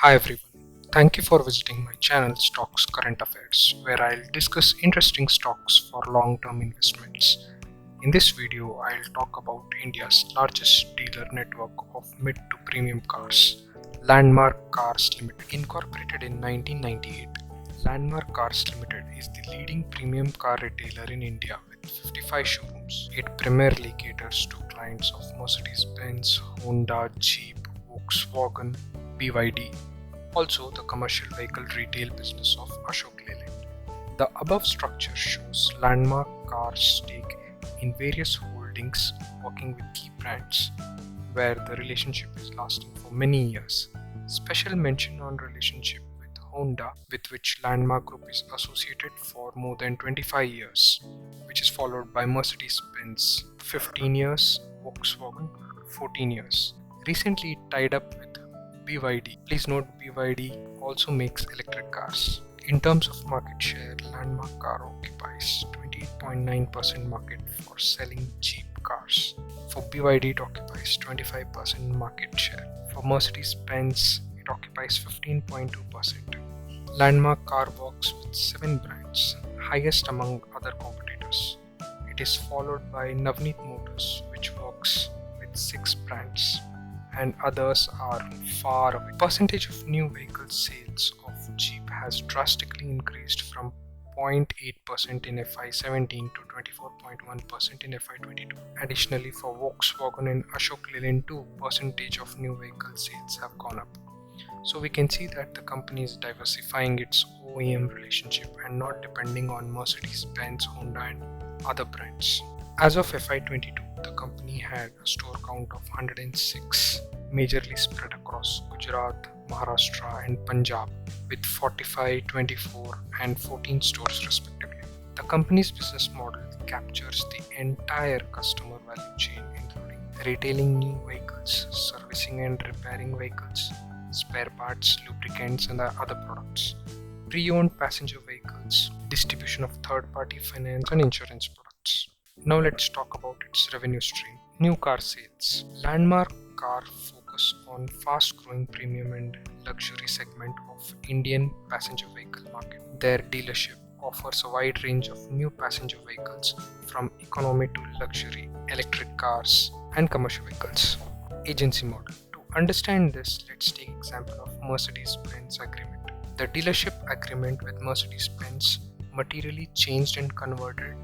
Hi everyone, thank you for visiting my channel Stocks Current Affairs, where I'll discuss interesting stocks for long-term investments. In this video, I'll talk about India's largest dealer network of mid to premium cars, Landmark Cars Ltd. Incorporated in 1998, Landmark Cars Ltd. Is the leading premium car retailer in India with 55 showrooms. It primarily caters to clients of Mercedes Benz, Honda, Jeep, Volkswagen, BYD. Also, the commercial vehicle retail business of Ashok Leyland. The above structure shows Landmark Cars' stake in various holdings working with key brands, where the relationship is lasting for many years. Special mention on relationship with Honda, with which Landmark Group is associated for more than 25 years, which is followed by Mercedes Benz 15 years, Volkswagen 14 years. Recently, it tied up with BYD. Please note BYD also makes electric cars. In terms of market share, Landmark Car occupies 28.9% market for selling cheap cars. For BYD, it occupies 25% market share. For Mercedes Benz, it occupies 15.2%. Landmark Car works with 7 brands, highest among other competitors. It is followed by Navneet Motors, which works with 6 brands, and others are far away. Percentage of new vehicle sales of Jeep has drastically increased from 0.8% in FY17 to 24.1% in FY22. Additionally, for Volkswagen and Ashok Leyland too, percentage of new vehicle sales have gone up. So we can see that the company is diversifying its OEM relationship and not depending on Mercedes Benz, Honda and other brands. As of FY22, the company had a store count of 106, majorly spread across Gujarat, Maharashtra and Punjab, with 45, 24 and 14 stores respectively. The company's business model captures the entire customer value chain, including retailing new vehicles, servicing and repairing vehicles, spare parts, lubricants and other products, pre-owned passenger vehicles, distribution of third-party finance and insurance products. Now let's talk about its revenue stream. New car sales. Landmark Car focus on fast-growing premium and luxury segment of Indian passenger vehicle market. Their dealership offers a wide range of new passenger vehicles from economy to luxury, electric cars and commercial vehicles. Agency model. To understand this, let's take example of Mercedes-Benz agreement. The dealership agreement with Mercedes-Benz materially changed and converted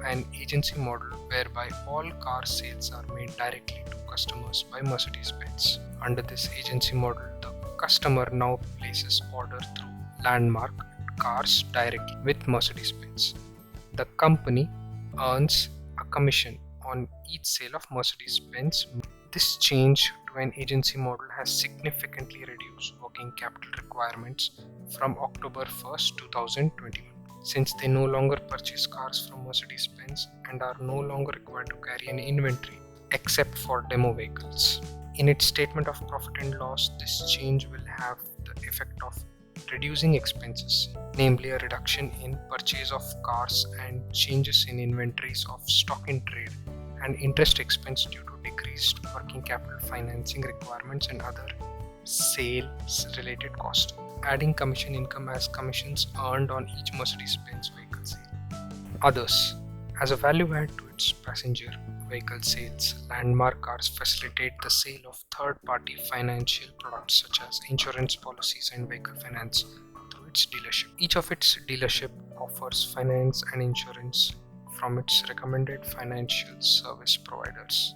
an agency model whereby all car sales are made directly to customers by Mercedes-Benz. Under this agency model, the customer now places order through Landmark Cars directly with Mercedes-Benz. The company earns a commission on each sale of Mercedes-Benz. This change to an agency model has significantly reduced working capital requirements from October 1st, 2021. Since they no longer purchase cars from Mercedes-Benz and are no longer required to carry an inventory except for demo vehicles. In its statement of profit and loss, this change will have the effect of reducing expenses, namely a reduction in purchase of cars and changes in inventories of stock in trade and interest expense due to decreased working capital financing requirements and other sales related costs. Adding commission income as commissions earned on each Mercedes-Benz vehicle sale. Others. As a value add to its passenger vehicle sales, Landmark Cars facilitate the sale of third-party financial products such as insurance policies and vehicle finance through its dealership. Each of its dealership offers finance and insurance from its recommended financial service providers,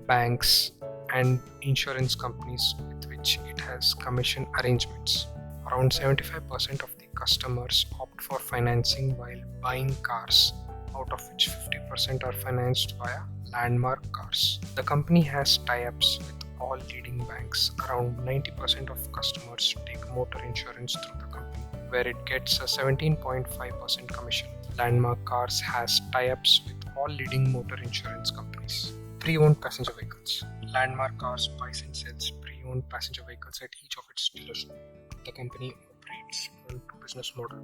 banks and insurance companies with which it has commission arrangements. Around 75% of the customers opt for financing while buying cars, out of which 50% are financed via Landmark Cars. The company has tie-ups with all leading banks. Around 90% of customers take motor insurance through the company, where it gets a 17.5% commission. Landmark Cars has tie-ups with all leading motor insurance companies. Pre-owned passenger vehicles. Landmark Cars buys and sells pre-owned passenger vehicles at each of its dealerships. The company operates a business model.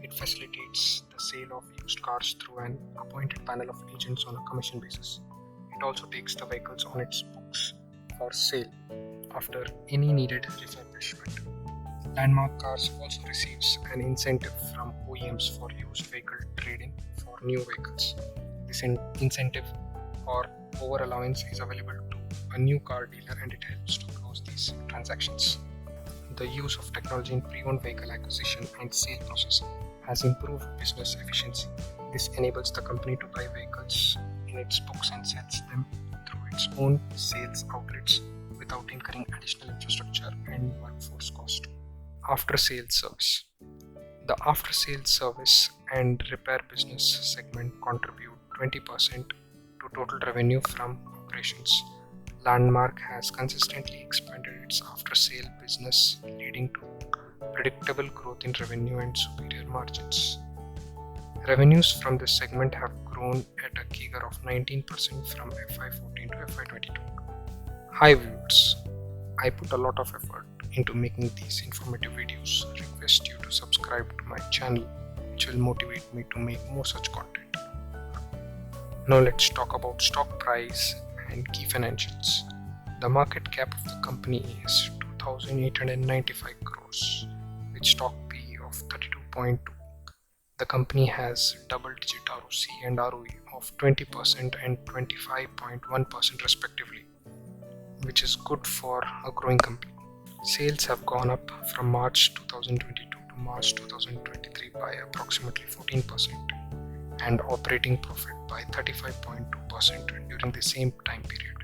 It facilitates the sale of used cars through an appointed panel of agents on a commission basis. It also takes the vehicles on its books for sale after any needed refurbishment. Landmark Cars also receives an incentive from OEMs for used vehicle trading for new vehicles. This incentive or over allowance is available to a new car dealer, and it helps to close these transactions. The use of technology in pre-owned vehicle acquisition and sale process has improved business efficiency. This enables the company to buy vehicles in its books and sells them through its own sales outlets without incurring additional infrastructure and workforce cost. After-sales service. The after-sales service and repair business segment contribute 20% to total revenue from operations. Landmark has consistently expanded its after-sale business, leading to predictable growth in revenue and superior margins. Revenues from this segment have grown at a CAGR of 19% from FY14 to FY22. Hi viewers, I put a lot of effort into making these informative videos. I request you to subscribe to my channel, which will motivate me to make more such content. Now let's talk about stock price and key financials. The market cap of the company is 2,895 crores with stock PE of 32.2. The company has double-digit ROC and ROE of 20% and 25.1% respectively, which is good for a growing company. Sales have gone up from March 2022 to March 2023 by approximately 14% and operating profit by 35.2% during the same time period.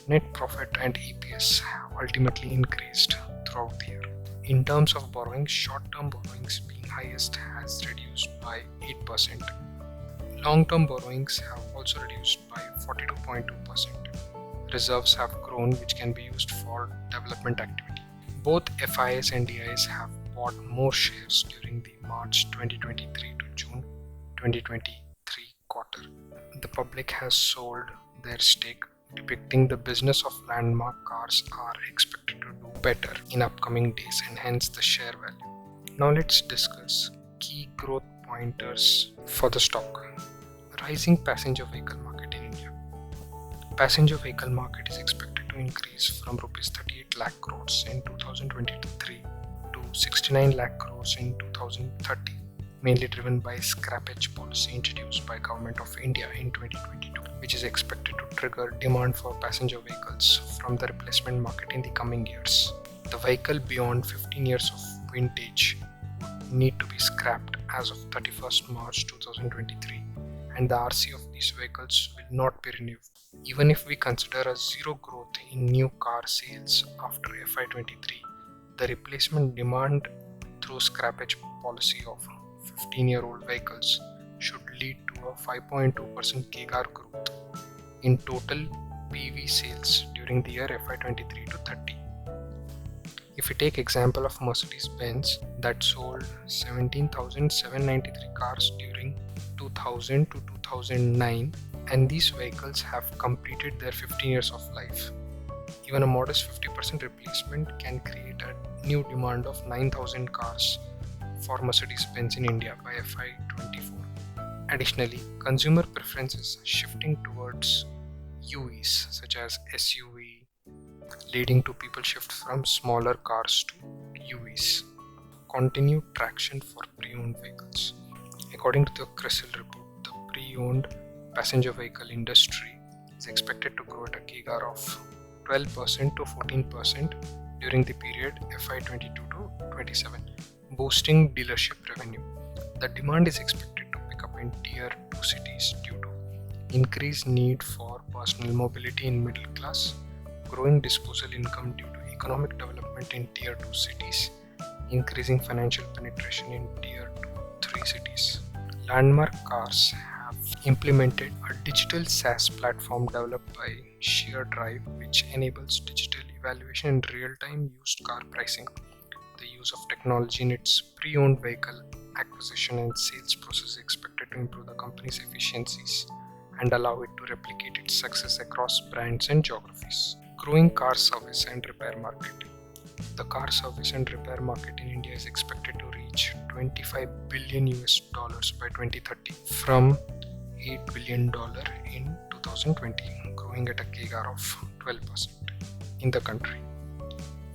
Net profit and EPS have ultimately increased throughout the year. In terms of borrowing, short-term borrowings being highest has reduced by 8%. Long-term borrowings have also reduced by 42.2%. Reserves have grown, which can be used for development activity. Both FIs and DIs have bought more shares during the March 2023 to June 2023 quarter. The public has sold their stake, depicting the business of Landmark Cars are expected to do better in upcoming days and hence the share value. Now let's discuss key growth pointers for the stock. Rising passenger vehicle market in India. Passenger vehicle market is expected to increase from Rs 38 lakh crores in 2023 to 69 lakh crores in 2030, mainly driven by scrappage policy introduced by Government of India in 2022, which is expected to trigger demand for passenger vehicles from the replacement market in the coming years. The vehicle beyond 15 years of vintage would need to be scrapped as of 31st March 2023, and the RC of these vehicles will not be renewed. Even if we consider a zero growth in new car sales after FY23, the replacement demand through scrappage policy of 15-year-old vehicles should lead to a 5.2% CAGR growth in total PV sales during the year FY23 to 30. If we take example of Mercedes Benz that sold 17,793 cars during 2000 to 2009, and these vehicles have completed their 15 years of life. Even a modest 50% replacement can create a new demand of 9,000 cars for Mercedes Benz in India by FY24. Additionally, consumer preferences are shifting towards UVs such as SUV, leading to people shift from smaller cars to UVs. Continued traction for pre-owned vehicles. According to the CRISIL report, the pre-owned passenger vehicle industry is expected to grow at a CAGR of 12% to 14% during the period FY22 to 27, boosting dealership revenue. The demand is expected to pick up in Tier 2 cities due to increased need for personal mobility in middle class, growing disposable income due to economic development in Tier 2 cities, increasing financial penetration in Tier 2-3 cities. Landmark Cars have implemented a digital SaaS platform developed by SheerDrive, which enables digital evaluation in real-time used car pricing. The use of technology in its pre-owned vehicle acquisition and sales process is expected to improve the company's efficiencies and allow it to replicate its success across brands and geographies. Growing car service and repair market. The car service and repair market in India is expected to reach $25 billion by 2030 from $8 billion in 2020, growing at a CAGR of 12% in the country.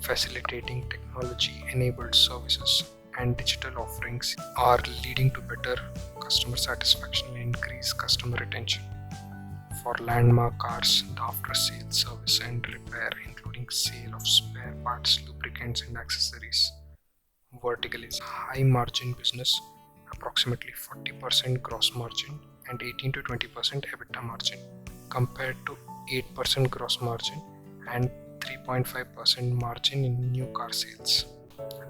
facilitating technology-enabled services and digital offerings are leading to better customer satisfaction and increased customer retention. For Landmark Cars, the after-sales service and repair, including sale of spare parts, lubricants and accessories, vertical is high-margin business, approximately 40% gross margin and 18 to 20% EBITDA margin, compared to 8% gross margin and 3.5% margin in new car sales.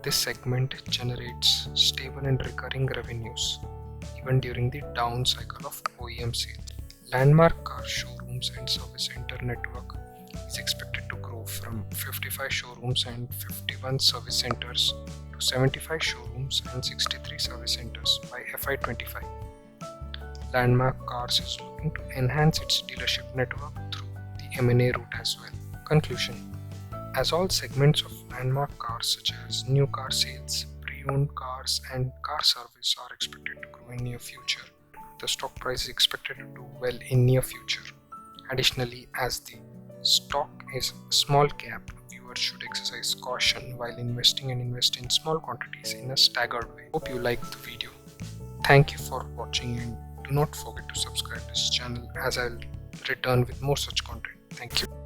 This segment generates stable and recurring revenues even during the down cycle of OEM sales. Landmark Car Showrooms and Service Center network is expected to grow from 55 showrooms and 51 service centers to 75 showrooms and 63 service centers by FY25. Landmark Cars is looking to enhance its dealership network through the M&A route as well. Conclusion: as all segments of Landmark Cars such as new car sales, pre-owned cars and car service are expected to grow in near future, the stock price is expected to do well in near future. Additionally, as the stock is small cap, viewers should exercise caution while investing and invest in small quantities in a staggered way. Hope you liked the video. Thank you for watching and do not forget to subscribe to this channel as I'll return with more such content. Thank you.